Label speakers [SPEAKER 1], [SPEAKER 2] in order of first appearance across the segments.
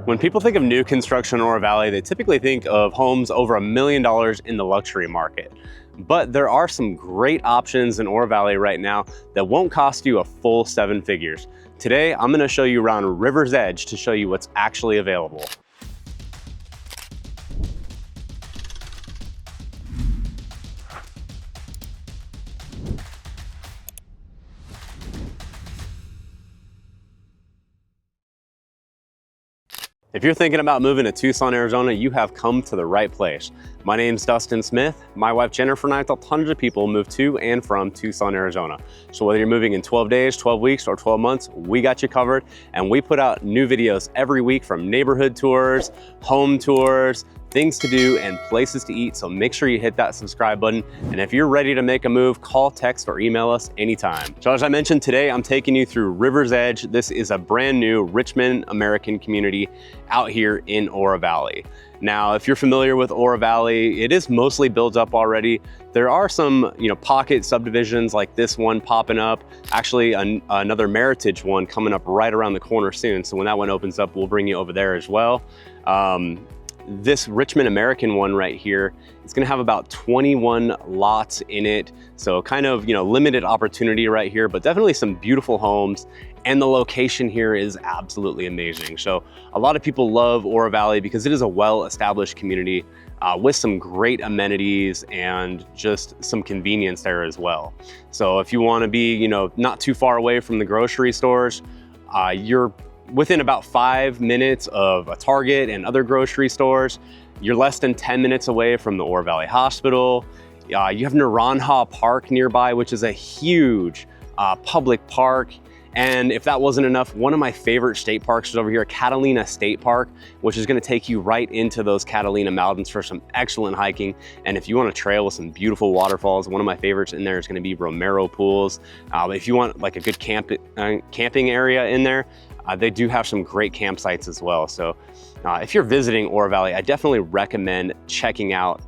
[SPEAKER 1] When people think of new construction in Oro Valley, they typically think of homes over $1 million in the luxury market. But there are some great options in Oro Valley right now that won't cost you a full 7 figures. Today, I'm gonna show you around River's Edge to show you what's actually available. If you're thinking about moving to Tucson, Arizona, you have come to the right place. My name's Dustin Smith. My wife Jennifer and I have helped hundreds of people move to and from Tucson, Arizona. So whether you're moving in 12 days, 12 weeks, or 12 months, we got you covered. And we put out new videos every week from neighborhood tours, home tours, things to do, and places to eat. So make sure you hit that subscribe button. And if you're ready to make a move, call, text, or email us anytime. So as I mentioned today, I'm taking you through River's Edge. This is a brand new Richmond American community out here in Oro Valley. Now, if you're familiar with Oro Valley, it is mostly built up already. There are some, pocket subdivisions like this one popping up. Actually, another Meritage one coming up right around the corner soon. So when that one opens up, we'll bring you over there as well. This Richmond American one right here, it's gonna have about 21 lots in it. So kind of, limited opportunity right here, but definitely some beautiful homes. And the location here is absolutely amazing. So a lot of people love Oro Valley because it is a well-established community with some great amenities and just some convenience there as well. So if you wanna be, not too far away from the grocery stores, you're within about 5 minutes of a Target and other grocery stores. You're less than 10 minutes away from the Oro Valley Hospital. You have Naranja Park nearby, which is a huge public park. And if that wasn't enough, one of my favorite state parks is over here, Catalina State Park, which is gonna take you right into those Catalina Mountains for some excellent hiking. And if you want to trail with some beautiful waterfalls, one of my favorites in there is gonna be Romero Pools. If you want like a good camping area in there, they do have some great campsites as well. So if you're visiting Oro Valley, I definitely recommend checking out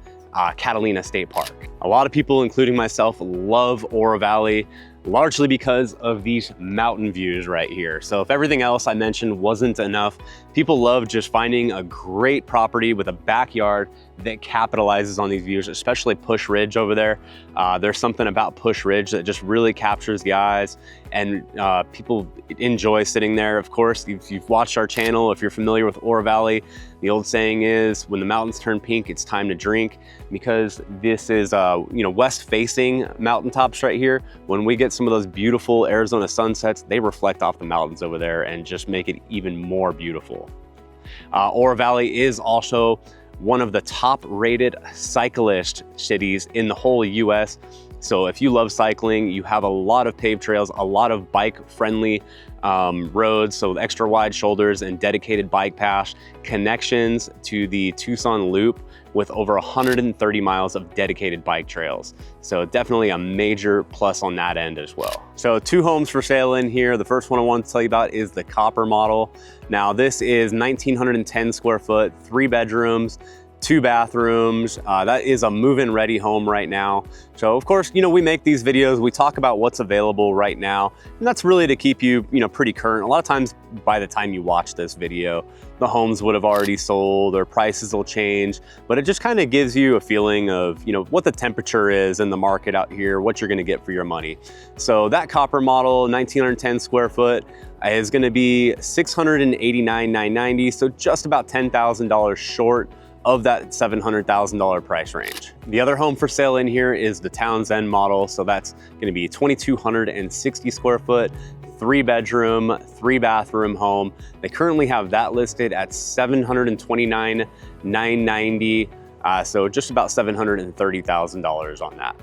[SPEAKER 1] Catalina State Park. A lot of people, including myself, love Oro Valley, largely because of these mountain views right here. So if everything else I mentioned wasn't enough, people love just finding a great property with a backyard that capitalizes on these views, especially Push Ridge over there. There's something about Push Ridge that just really captures the eyes, and people enjoy sitting there. Of course, if you've watched our channel, if you're familiar with Oro Valley, the old saying is, when the mountains turn pink, it's time to drink, because this is west-facing mountaintops right here. When we get some of those beautiful Arizona sunsets, they reflect off the mountains over there and just make it even more beautiful. Oro Valley is also one of the top-rated cyclist cities in the whole US. So if you love cycling, you have a lot of paved trails, a lot of bike-friendly roads, so extra wide shoulders and dedicated bike paths, connections to the Tucson Loop with over 130 miles of dedicated bike trails. So definitely a major plus on that end as well. So 2 homes for sale in here. The first one I want to tell you about is the Copper Model. Now this is 1,910 square foot, 3 bedrooms, 2 bathrooms. That is a move-in ready home right now. So of course, we make these videos, we talk about what's available right now, and that's really to keep you, pretty current. A lot of times by the time you watch this video, the homes would have already sold or prices will change, but it just kind of gives you a feeling of, what the temperature is in the market out here, what you're gonna get for your money. So that Copper Model, 1,910 square foot, is gonna be $689,990, so just about $10,000 short of that $700,000 price range. The other home for sale in here is the Townsend Model. So that's gonna be 2,260 square foot, 3 bedroom, 3 bathroom home. They currently have that listed at $729,990. So just about $730,000 on that.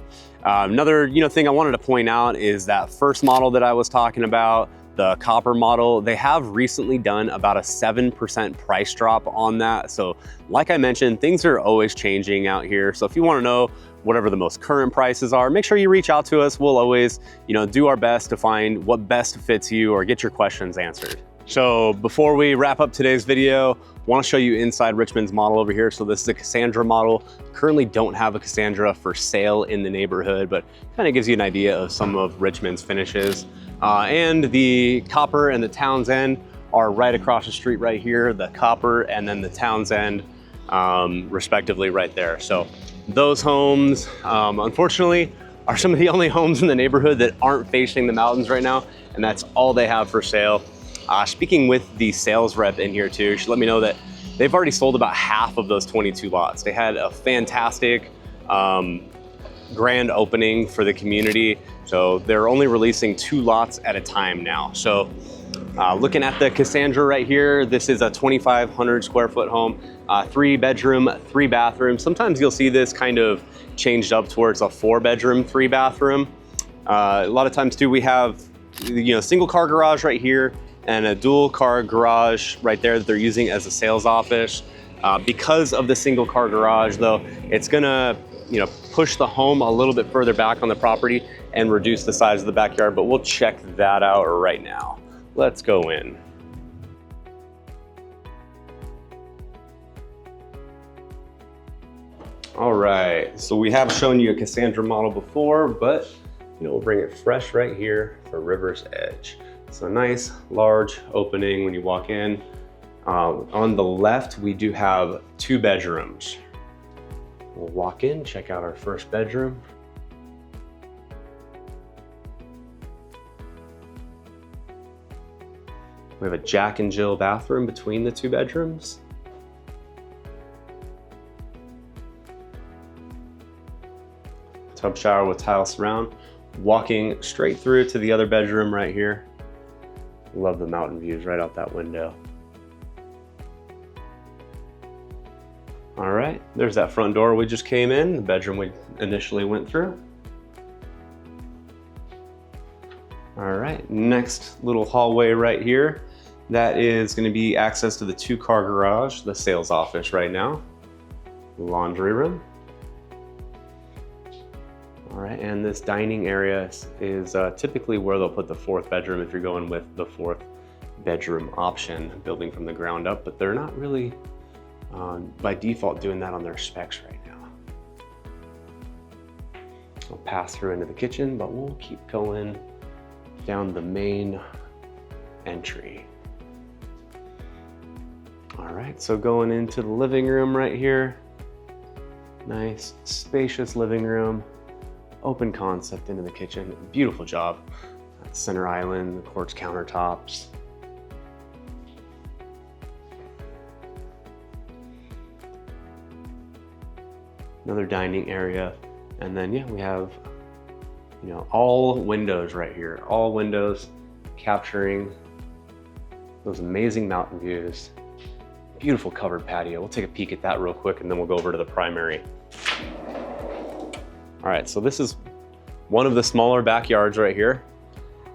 [SPEAKER 1] Another thing I wanted to point out is that first model that I was talking about, the Copper Model, they have recently done about a 7% price drop on that. So like I mentioned, things are always changing out here. So if you want to know whatever the most current prices are, make sure you reach out to us. We'll always, do our best to find what best fits you or get your questions answered. So before we wrap up today's video, I want to show you inside Richmond's model over here. So this is a Cassandra model. Currently don't have a Cassandra for sale in the neighborhood, but kind of gives you an idea of some of Richmond's finishes. And the Copper and the Townsend are right across the street right here, the Copper and then the Townsend, respectively right there. So those homes, unfortunately, are some of the only homes in the neighborhood that aren't facing the mountains right now, and that's all they have for sale. Speaking with the sales rep in here too, she let me know that they've already sold about half of those 22 lots. They had a fantastic grand opening for the community, so they're only releasing 2 lots at a time now. So looking at the Cassandra right here, this is a 2,500 square foot home, 3 bedroom, 3 bathroom. Sometimes you'll see this kind of changed up towards a 4 bedroom, 3 bathroom. A lot of times too, we have, single car garage right here and a dual car garage right there that they're using as a sales office. Because of the single car garage though, it's gonna push the home a little bit further back on the property and reduce the size of the backyard, but we'll check that out right now. Let's go in. All right, so we have shown you a Cassandra model before, but we'll bring it fresh right here for River's Edge. So nice, large opening when you walk in. On the left, we do have 2 bedrooms. We'll walk in, check out our first bedroom. We have a Jack and Jill bathroom between the 2 bedrooms. Tub shower with tile surround. Walking straight through to the other bedroom right here. Love the mountain views right out that window. All right, there's that front door we just came in, the bedroom we initially went through. All right, next little hallway right here. That is going to be access to the 2-car garage, the sales office right now. Laundry room. All right, and this dining area is typically where they'll put the 4th bedroom if you're going with the 4th bedroom option, building from the ground up, but they're not really by default doing that on their specs right now. We'll pass through into the kitchen, but we'll keep going down the main entry. All right, so going into the living room right here. Nice, spacious living room. Open concept into the kitchen. Beautiful job. Center island, the quartz countertops. Another dining area. And then, yeah, we have, all windows right here. All windows capturing those amazing mountain views. Beautiful covered patio. We'll take a peek at that real quick and then we'll go over to the primary. All right, so this is one of the smaller backyards right here.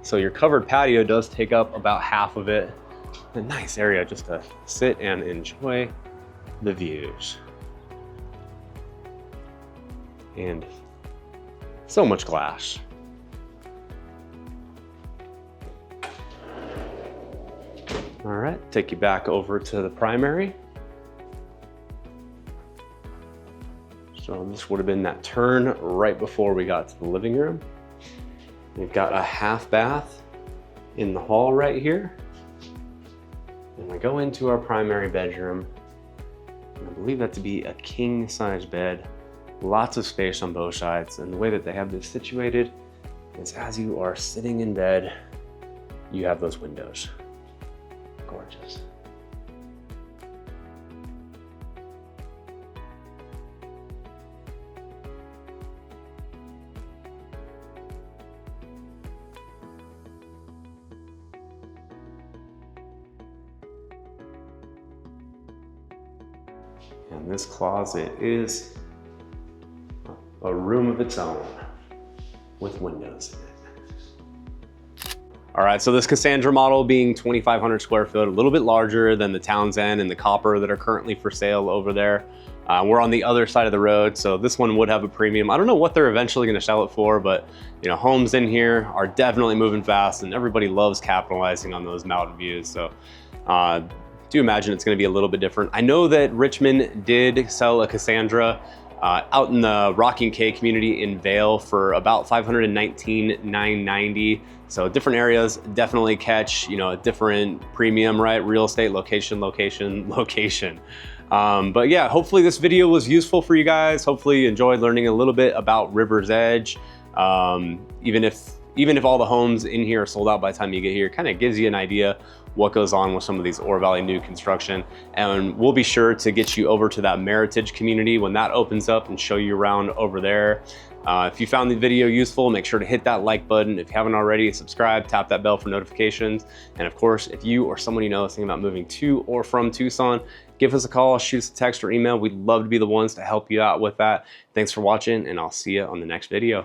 [SPEAKER 1] So your covered patio does take up about half of it. A nice area just to sit and enjoy the views. And so much glass. All right, take you back over to the primary. So this would have been that turn right before we got to the living room. We've got a half bath in the hall right here. And I go into our primary bedroom. And I believe that to be a king size bed. Lots of space on both sides. And the way that they have this situated is as you are sitting in bed, you have those windows. Gorgeous. And this closet is a room of its own with windows in it. All right, so this Cassandra model being 2,500 square foot, a little bit larger than the Townsend and the Copper that are currently for sale over there. We're on the other side of the road, so this one would have a premium. I don't know what they're eventually gonna sell it for, but homes in here are definitely moving fast and everybody loves capitalizing on those mountain views. So do imagine it's gonna be a little bit different. I know that Richmond did sell a Cassandra out in the Rocking K community in Vail for about $519,990. So different areas definitely catch, you know, a different premium, right? Real estate, location, location, location. But yeah, hopefully this video was useful for you guys. Hopefully you enjoyed learning a little bit about River's Edge. Even if all the homes in here are sold out by the time you get here, kind of gives you an idea what goes on with some of these Oro Valley new construction. And we'll be sure to get you over to that Meritage community when that opens up and show you around over there. If you found the video useful, make sure to hit that like button. If you haven't already, subscribe, tap that bell for notifications. And of course, if you or someone you know is thinking about moving to or from Tucson, give us a call, shoot us a text or email. We'd love to be the ones to help you out with that. Thanks for watching, and I'll see you on the next video.